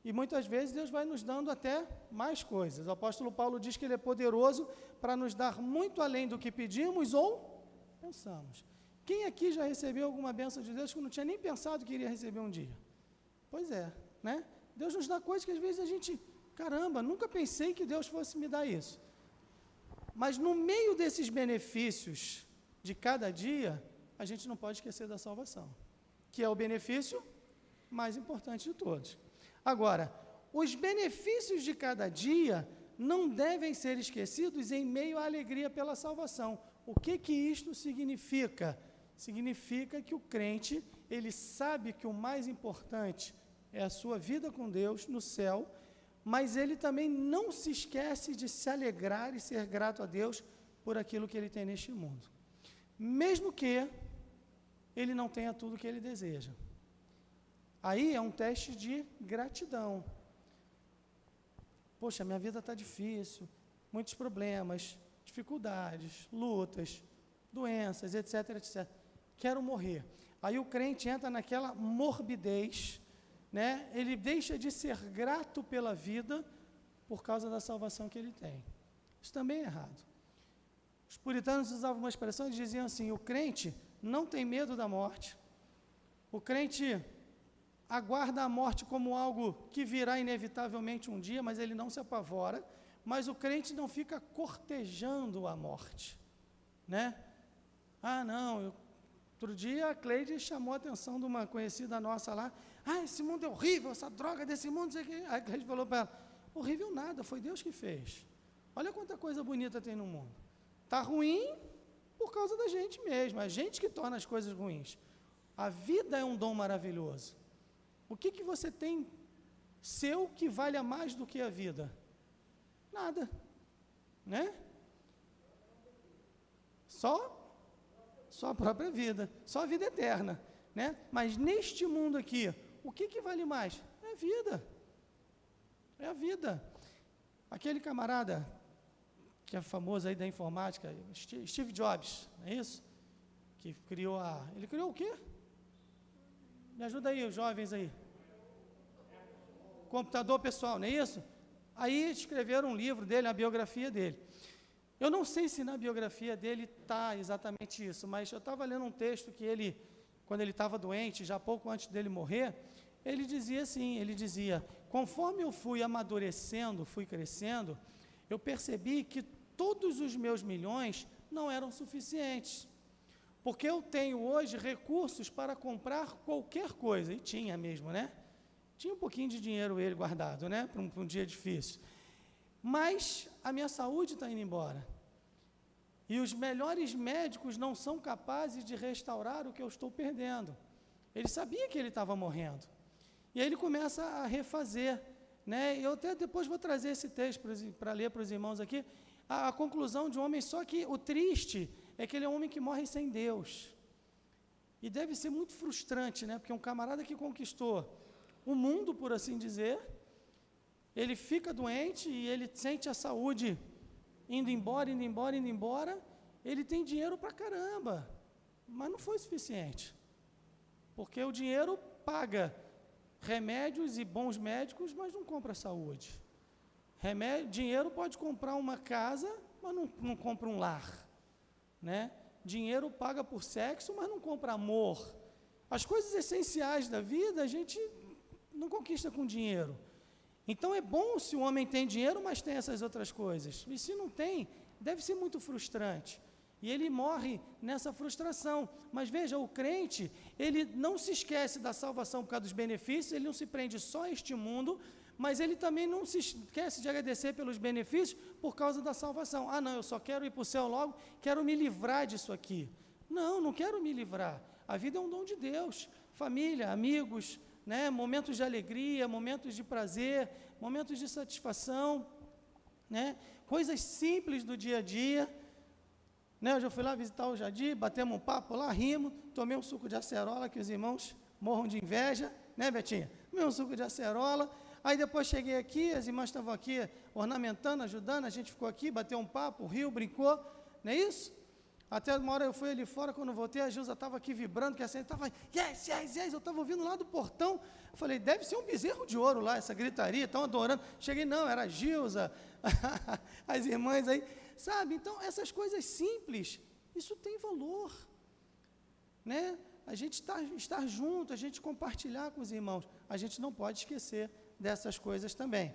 E muitas vezes Deus vai nos dando até mais coisas. O apóstolo Paulo diz que Ele é poderoso para nos dar muito além do que pedimos ou pensamos. Quem aqui já recebeu alguma bênção de Deus que não tinha nem pensado que iria receber um dia? Pois é, né? Deus nos dá coisas que às vezes a gente, caramba, nunca pensei que Deus fosse me dar isso. Mas no meio desses benefícios de cada dia, a gente não pode esquecer da salvação, que é o benefício mais importante de todos. Agora, os benefícios de cada dia não devem ser esquecidos em meio à alegria pela salvação. O que isto significa? Significa que o crente, ele sabe que o mais importante é a sua vida com Deus no céu, mas ele também não se esquece de se alegrar e ser grato a Deus por aquilo que ele tem neste mundo. Mesmo que ele não tenha tudo que ele deseja. Aí é um teste de gratidão. Poxa, minha vida está difícil, muitos problemas, dificuldades, lutas, doenças, etc, etc. Quero morrer. Aí o crente entra naquela morbidez, né? Ele deixa de ser grato pela vida por causa da salvação que ele tem. Isso também é errado. Os puritanos usavam uma expressão e diziam assim, o crente não tem medo da morte, o crente aguarda a morte como algo que virá inevitavelmente um dia, mas ele não se apavora, mas o crente não fica cortejando a morte, né? Ah, não, outro dia a Cleide chamou a atenção de uma conhecida nossa lá, esse mundo é horrível, essa droga desse mundo, não sei o quê. A Cleide falou para ela, horrível nada, foi Deus que fez. Olha quanta coisa bonita tem no mundo. Está ruim por causa da gente mesmo, a gente que torna as coisas ruins. A vida é um dom maravilhoso. O que você tem seu que valha mais do que a vida? Nada, né? Só a própria vida, só a vida eterna, né? Mas neste mundo aqui, o que vale mais? É a vida. É a vida. Aquele camarada que é famoso aí da informática, Steve Jobs, não é isso? Que criou ele criou o quê? Me ajuda aí, os jovens aí. Computador pessoal, não é isso? Aí escreveram um livro dele, a biografia dele. Eu não sei se na biografia dele está exatamente isso, mas eu estava lendo um texto que ele, quando ele estava doente, já pouco antes dele morrer, ele dizia assim, conforme eu fui amadurecendo, fui crescendo, eu percebi que todos os meus milhões não eram suficientes, porque eu tenho hoje recursos para comprar qualquer coisa, e tinha mesmo, né? Tinha um pouquinho de dinheiro ele guardado, né, para um dia difícil. Mas a minha saúde está indo embora. E os melhores médicos não são capazes de restaurar o que eu estou perdendo. Ele sabia que ele estava morrendo. E aí ele começa a refazer, né? Eu até depois vou trazer esse texto para ler para os irmãos aqui, a conclusão de um homem, só que o triste é que ele é um homem que morre sem Deus. E deve ser muito frustrante, né? Porque um camarada que conquistou o mundo, por assim dizer, ele fica doente e ele sente a saúde indo embora, ele tem dinheiro pra caramba, mas não foi suficiente, porque o dinheiro paga remédios e bons médicos, mas não compra saúde. Dinheiro pode comprar uma casa, mas não compra um lar, né? Dinheiro paga por sexo, mas não compra amor. As coisas essenciais da vida a gente não conquista com dinheiro. Então é bom se o homem tem dinheiro, mas tem essas outras coisas. E se não tem, deve ser muito frustrante. E ele morre nessa frustração. Mas veja, o crente, ele não se esquece da salvação por causa dos benefícios, ele não se prende só a este mundo, mas ele também não se esquece de agradecer pelos benefícios por causa da salvação. Ah, não, eu só quero ir para o céu logo, quero me livrar disso aqui. Não quero me livrar. A vida é um dom de Deus. Família, amigos, né, momentos de alegria, momentos de prazer, momentos de satisfação, né, coisas simples do dia a dia, né, eu já fui lá visitar o Jadir, batemos um papo lá, rimos, tomei um suco de acerola, que os irmãos morram de inveja, né, Betinha? Tomei um suco de acerola, aí depois cheguei aqui, as irmãs estavam aqui ornamentando, ajudando, a gente ficou aqui, bateu um papo, riu, brincou, não é isso? Até uma hora eu fui ali fora, quando voltei, a Gilza estava aqui vibrando, que assim, estava, yes, eu estava ouvindo lá do portão, eu falei, deve ser um bezerro de ouro lá, essa gritaria, estão adorando, cheguei, não, era a Gilza, as irmãs aí, sabe, então essas coisas simples, isso tem valor, né, a gente estar junto, a gente compartilhar com os irmãos, a gente não pode esquecer dessas coisas também.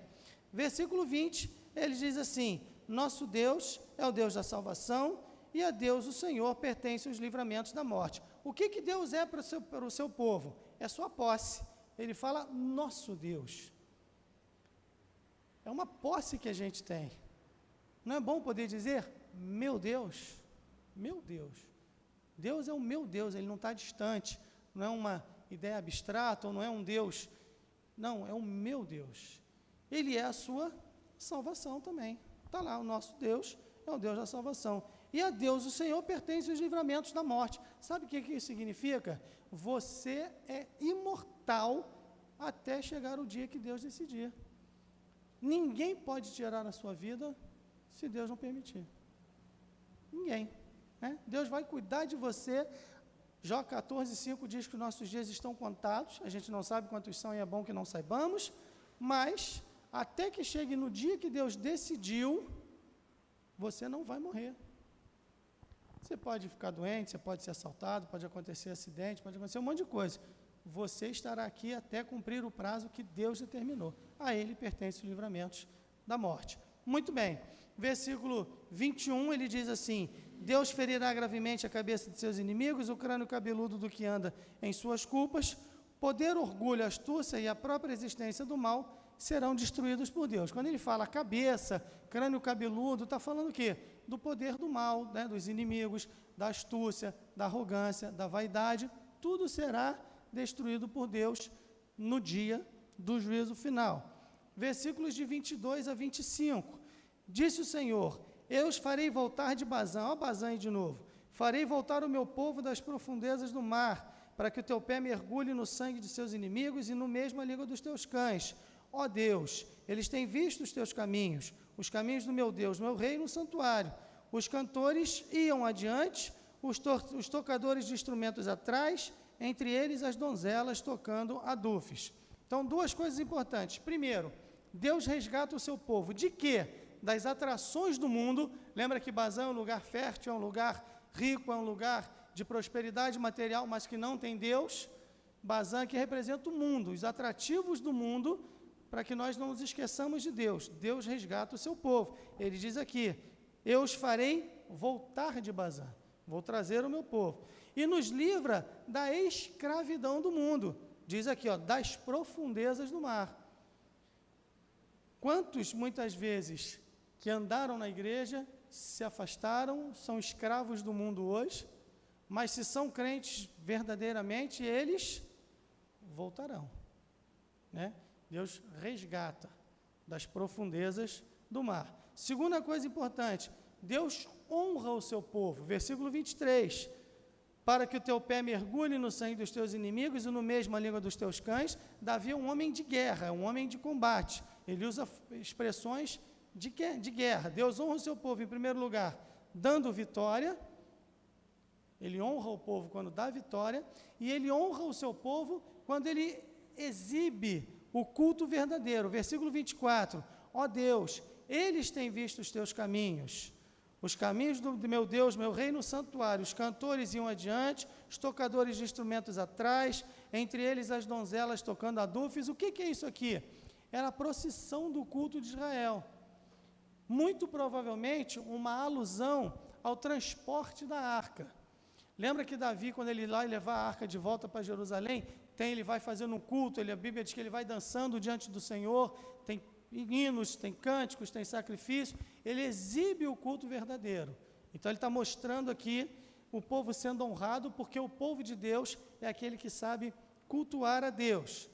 Versículo 20, ele diz assim, nosso Deus é o Deus da salvação, e a Deus, o Senhor, pertencem os livramentos da morte. O que Deus é para o seu povo? É sua posse. Ele fala, nosso Deus. É uma posse que a gente tem. Não é bom poder dizer, meu Deus? Meu Deus. Deus é o meu Deus, ele não está distante. Não é uma ideia abstrata, ou não é um Deus. Não, é o meu Deus. Ele é a sua salvação também. Está lá, o nosso Deus é o Deus da salvação. E a Deus, o Senhor, pertence os livramentos da morte. Sabe o que isso significa? Você é imortal até chegar o dia que Deus decidir. Ninguém pode tirar a sua vida se Deus não permitir. Ninguém. Né? Deus vai cuidar de você. Jó 14:5 diz que os nossos dias estão contados. A gente não sabe quantos são e é bom que não saibamos. Mas, até que chegue no dia que Deus decidiu, você não vai morrer. Você pode ficar doente, você pode ser assaltado, pode acontecer acidente, pode acontecer um monte de coisa. Você estará aqui até cumprir o prazo que Deus determinou. A Ele pertencem os livramentos da morte. Muito bem. Versículo 21, ele diz assim, Deus ferirá gravemente a cabeça de seus inimigos, o crânio cabeludo do que anda em suas culpas, poder, orgulho, astúcia e a própria existência do mal serão destruídos por Deus. Quando ele fala cabeça, crânio cabeludo, está falando o quê? Do poder do mal, né, dos inimigos, da astúcia, da arrogância, da vaidade, tudo será destruído por Deus no dia do juízo final. Versículos de 22 a 25. Disse o Senhor, eu os farei voltar de Bazã, ó Bazã aí de novo, farei voltar o meu povo das profundezas do mar, para que o teu pé mergulhe no sangue de seus inimigos e no mesmo a língua dos teus cães. Ó Deus, eles têm visto os teus caminhos, os caminhos do meu Deus, meu rei no santuário. Os cantores iam adiante, os tocadores de instrumentos atrás, entre eles as donzelas tocando adufes. Então, duas coisas importantes. Primeiro, Deus resgata o seu povo. De quê? Das atrações do mundo. Lembra que Bazã é um lugar fértil, é um lugar rico, é um lugar de prosperidade material, mas que não tem Deus. Bazã que representa o mundo, os atrativos do mundo, para que nós não nos esqueçamos de Deus. Deus resgata o seu povo. Ele diz aqui, eu os farei voltar de Bazã, vou trazer o meu povo. E nos livra da escravidão do mundo. Diz aqui, ó, das profundezas do mar. Quantos, muitas vezes, que andaram na igreja, se afastaram, são escravos do mundo hoje, mas se são crentes verdadeiramente, eles voltarão, né? Deus resgata das profundezas do mar. Segunda coisa importante, Deus honra o seu povo. Versículo 23, para que o teu pé mergulhe no sangue dos teus inimigos e no mesmo a língua dos teus cães. Davi é um homem de guerra, um homem de combate. Ele usa expressões de guerra. Deus honra o seu povo, em primeiro lugar, dando vitória. Ele honra o povo quando dá vitória, e ele honra o seu povo quando ele exibe o culto verdadeiro. Versículo 24, ó Deus, eles têm visto os teus caminhos, os caminhos do meu Deus, meu rei no santuário. Os cantores iam adiante, os tocadores de instrumentos atrás, entre eles as donzelas tocando adufes. O que é isso aqui? Era a procissão do culto de Israel. Muito provavelmente uma alusão ao transporte da arca. Lembra que Davi, quando ele lá levar a arca de volta para Jerusalém, ele vai fazendo um culto, a Bíblia diz que ele vai dançando diante do Senhor, tem hinos, tem cânticos, tem sacrifício, ele exibe o culto verdadeiro. Então ele está mostrando aqui o povo sendo honrado, porque o povo de Deus é aquele que sabe cultuar a Deus.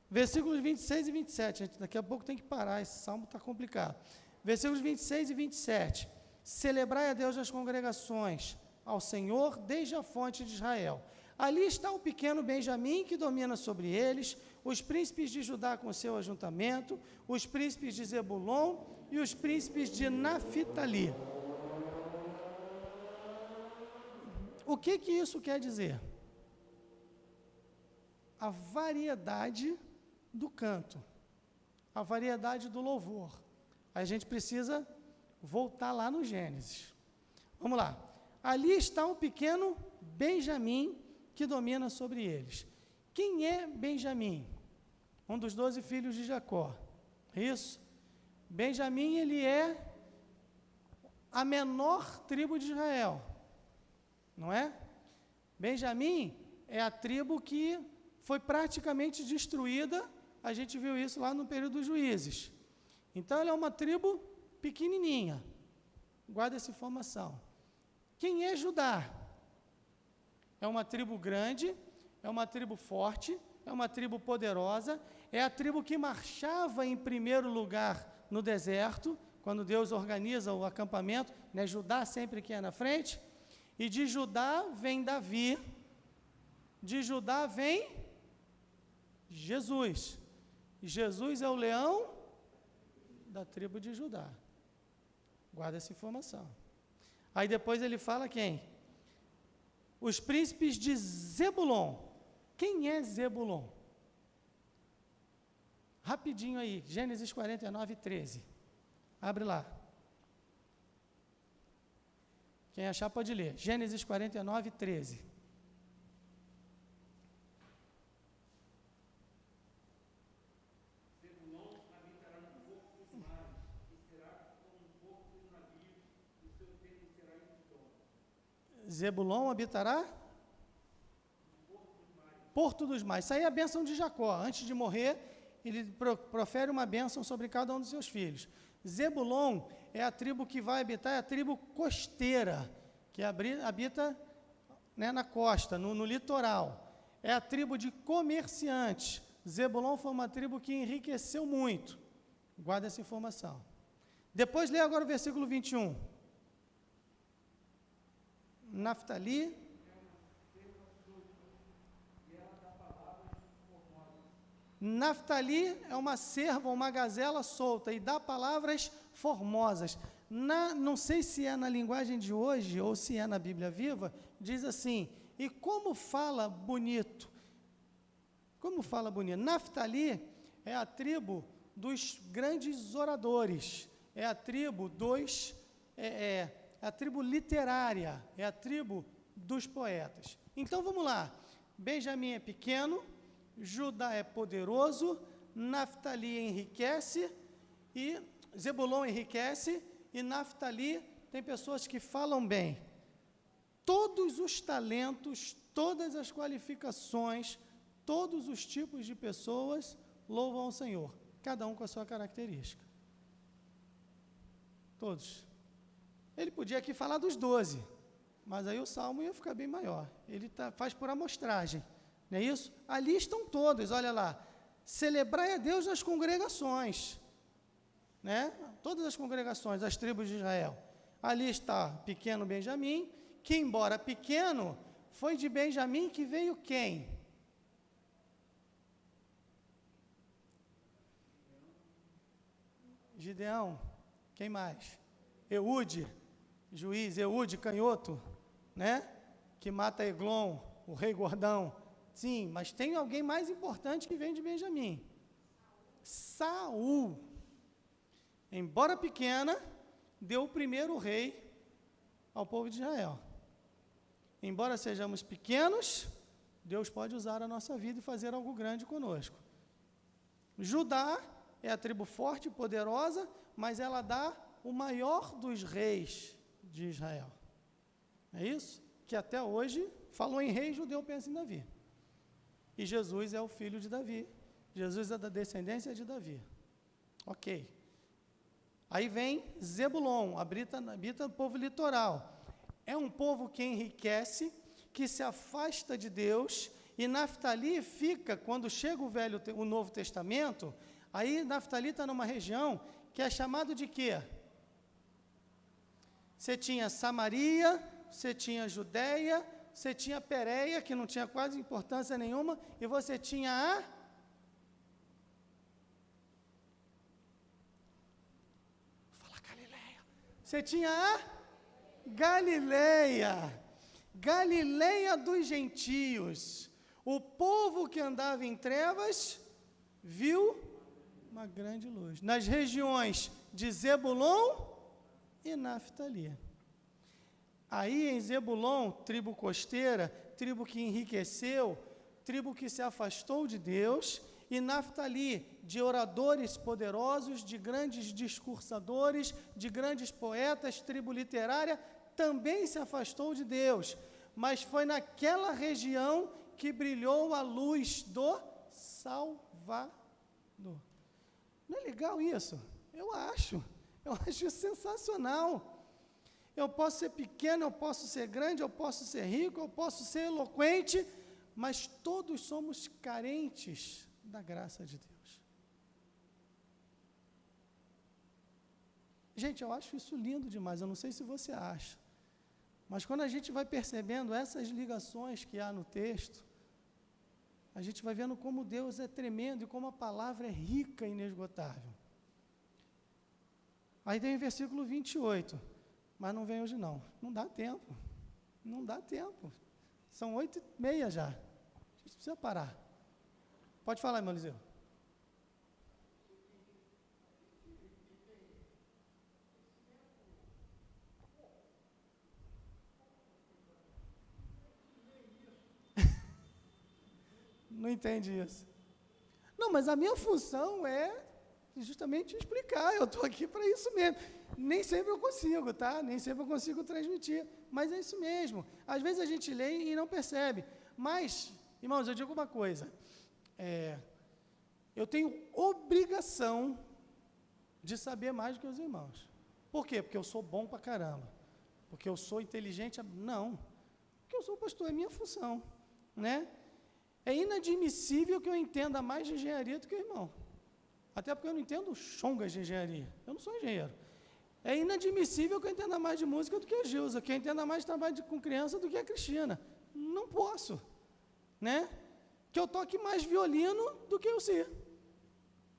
Versículos 26 e 27, gente, daqui a pouco tem que parar, esse salmo está complicado. Versículos 26 e 27, celebrai a Deus nas congregações, ao Senhor desde a fonte de Israel. Ali está o pequeno Benjamim que domina sobre eles, os príncipes de Judá com seu ajuntamento, os príncipes de Zebulon e os príncipes de Naftali. O que isso quer dizer? A variedade do canto, a variedade do louvor. A gente precisa voltar lá no Gênesis. Vamos lá. Ali está um pequeno Benjamim que domina sobre eles. Quem é Benjamim? Um dos 12 filhos de Jacó. Isso? Benjamim, ele é a menor tribo de Israel. Não é? Benjamim é a tribo que foi praticamente destruída. A gente viu isso lá no período dos Juízes. Então, ela é uma tribo pequenininha. Guarda essa informação. Quem é Judá? É uma tribo grande, é uma tribo forte, é uma tribo poderosa, é a tribo que marchava em primeiro lugar no deserto, quando Deus organiza o acampamento, né? Judá sempre que é na frente, e de Judá vem Davi, de Judá vem Jesus, e Jesus é o leão da tribo de Judá. Guarda essa informação. Aí depois ele fala quem? Os príncipes de Zebulon. Quem é Zebulon? Rapidinho aí, Gênesis 49, 13. Abre lá. Quem achar pode ler. Gênesis 49, 13. Zebulon habitará? Porto dos Mares. Isso aí é a bênção de Jacó. Antes de morrer, ele profere uma bênção sobre cada um dos seus filhos. Zebulon é a tribo que vai habitar, é a tribo costeira, que habita, né, na costa, no litoral. É a tribo de comerciantes. Zebulon foi uma tribo que enriqueceu muito. Guarda essa informação. Depois lê agora o versículo 21. Naftali. Naftali é uma cerva, uma gazela solta, e dá palavras formosas. Não sei se é na linguagem de hoje ou se é na Bíblia Viva, diz assim, e como fala bonito. Como fala bonito? Naftali é a tribo dos grandes oradores, é a tribo a tribo literária, é a tribo dos poetas. Então vamos lá, Benjamim é pequeno, Judá é poderoso, Naftali enriquece, e Zebulon enriquece, e Naftali tem pessoas que falam bem. Todos os talentos, todas as qualificações, todos os tipos de pessoas louvam ao Senhor, cada um com a sua característica. Todos. Ele podia aqui falar dos 12, mas aí o salmo ia ficar bem maior. Ele faz por amostragem, não é isso? Ali estão todos, olha lá. Celebrai a Deus nas congregações, né? Todas as congregações, as tribos de Israel. Ali está pequeno Benjamim, que embora pequeno, foi de Benjamim que veio quem? Gideão. Quem mais? Eude, juiz, Eude, canhoto, né? Que mata Eglon, o rei gordão. Sim, mas tem alguém mais importante que vem de Benjamim. Saul. Embora pequena, deu o primeiro rei ao povo de Israel. Embora sejamos pequenos, Deus pode usar a nossa vida e fazer algo grande conosco. Judá é a tribo forte e poderosa, mas ela dá o maior dos reis de Israel. É isso? Que até hoje, falou em rei, judeu pensa em Davi. E Jesus é o filho de Davi. Jesus é da descendência de Davi. Ok. Aí vem Zebulon, habita o povo litoral. É um povo que enriquece, que se afasta de Deus, e Naftali fica, quando chega o Novo Testamento, aí Naftali está numa região que é chamado de quê? Você tinha Samaria, você tinha Judeia, você tinha Pérea, que não tinha quase importância nenhuma, e você tinha a... Fala Galileia. Você tinha a Galileia. Galileia dos gentios. O povo que andava em trevas viu uma grande luz. Nas regiões de Zebulon e Naftali. Aí em Zebulon, tribo costeira, tribo que enriqueceu, tribo que se afastou de Deus, e Naftali, de oradores poderosos, de grandes discursadores, de grandes poetas, tribo literária, também se afastou de Deus, mas foi naquela região que brilhou a luz do Salvador. Não é legal isso? Eu acho sensacional. Eu posso ser pequeno, eu posso ser grande, eu posso ser rico, eu posso ser eloquente, mas todos somos carentes da graça de Deus. Gente, eu acho isso lindo demais, eu não sei se você acha, mas quando a gente vai percebendo essas ligações que há no texto, a gente vai vendo como Deus é tremendo e como a palavra é rica e inesgotável. Aí tem o versículo 28, mas não vem hoje não dá tempo, são 8h30 já, a gente precisa parar. Pode falar, irmão Eliseu. Não entende isso. Não, mas a minha função é justamente explicar, eu estou aqui para isso mesmo. Nem sempre eu consigo, tá? Nem sempre eu consigo transmitir, mas é isso mesmo. Às vezes a gente lê e não percebe. Mas, irmãos, eu digo uma coisa, eu tenho obrigação de saber mais do que os irmãos. Por quê? Porque eu sou bom pra caramba. Porque eu sou inteligente? Não. Porque eu sou pastor, é minha função, né? É inadmissível que eu entenda mais de engenharia do que o irmão. Até porque eu não entendo chongas de engenharia. Eu não sou engenheiro. É inadmissível que eu entenda mais de música do que a Gilza, que eu entenda mais de trabalho com criança do que a Cristina. Não posso, né? Que eu toque mais violino do que o Si,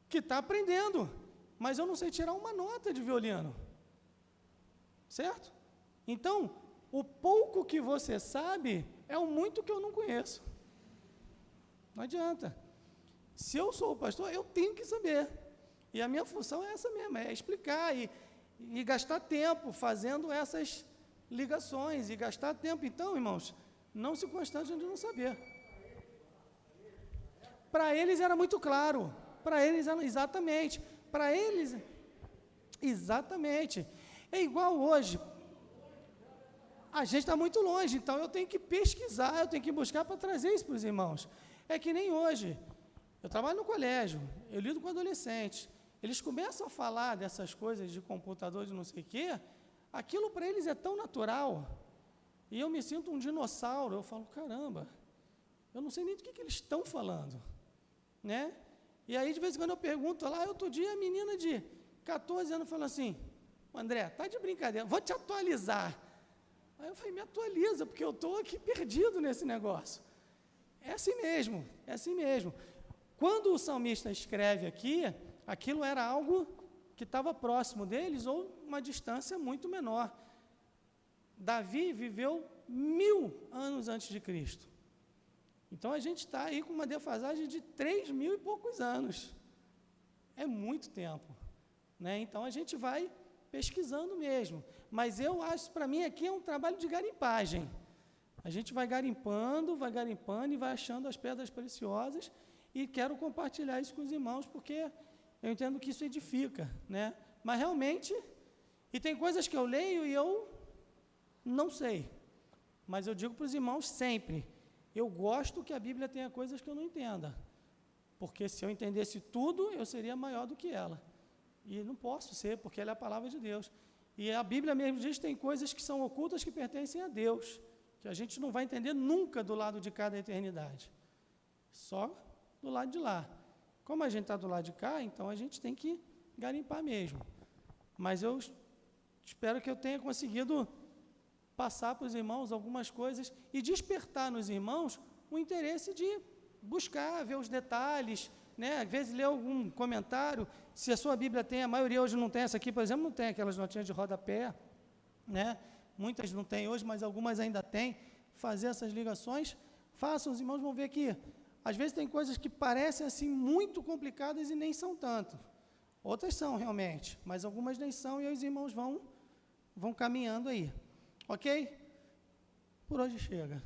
que está aprendendo, mas eu não sei tirar uma nota de violino, certo? Então, o pouco que você sabe é o muito que eu não conheço. Não adianta. Se eu sou o pastor, eu tenho que saber. E a minha função é essa mesmo, é explicar e gastar tempo fazendo essas ligações, e gastar tempo. Então, irmãos, não se constranjam de não saber. Para eles era muito claro. Para eles era exatamente. Para eles, exatamente. É igual hoje. A gente está muito longe, então eu tenho que pesquisar, eu tenho que buscar para trazer isso para os irmãos. É que nem hoje. Eu trabalho no colégio, eu lido com adolescentes. Eles começam a falar dessas coisas de computador, de não sei o quê, aquilo para eles é tão natural. E eu me sinto um dinossauro. Eu falo, caramba, eu não sei nem do que eles estão falando, né? E aí, de vez em quando, eu pergunto lá, outro dia, a menina de 14 anos falou assim, André, tá de brincadeira, vou te atualizar. Aí eu falei, me atualiza, porque eu estou aqui perdido nesse negócio. É assim mesmo, é assim mesmo. Quando o salmista escreve aqui, aquilo era algo que estava próximo deles ou uma distância muito menor. Davi viveu 1000 anos antes de Cristo. Então, a gente está aí com uma defasagem de 3.000 e poucos anos. É muito tempo, né? Então, a gente vai pesquisando mesmo. Mas eu acho, para mim, aqui é um trabalho de garimpagem. A gente vai garimpando e vai achando as pedras preciosas e quero compartilhar isso com os irmãos, porque eu entendo que isso edifica, né? Mas, realmente, e tem coisas que eu leio e eu não sei. Mas eu digo para os irmãos sempre, eu gosto que a Bíblia tenha coisas que eu não entenda, porque se eu entendesse tudo, eu seria maior do que ela. E não posso ser, porque ela é a palavra de Deus. E a Bíblia mesmo diz que tem coisas que são ocultas que pertencem a Deus, que a gente não vai entender nunca do lado de cá da eternidade, só do lado de lá. Como a gente está do lado de cá, então a gente tem que garimpar mesmo. Mas eu espero que eu tenha conseguido passar para os irmãos algumas coisas e despertar nos irmãos o interesse de buscar, ver os detalhes, né? Às vezes ler algum comentário. Se a sua Bíblia tem, a maioria hoje não tem, essa aqui, por exemplo, não tem aquelas notinhas de rodapé, né? Muitas não tem hoje, mas algumas ainda tem. Fazer essas ligações, façam, os irmãos vão ver que às vezes tem coisas que parecem assim muito complicadas e nem são tanto. Outras são realmente, mas algumas nem são e os irmãos vão caminhando aí. Ok? Por hoje chega.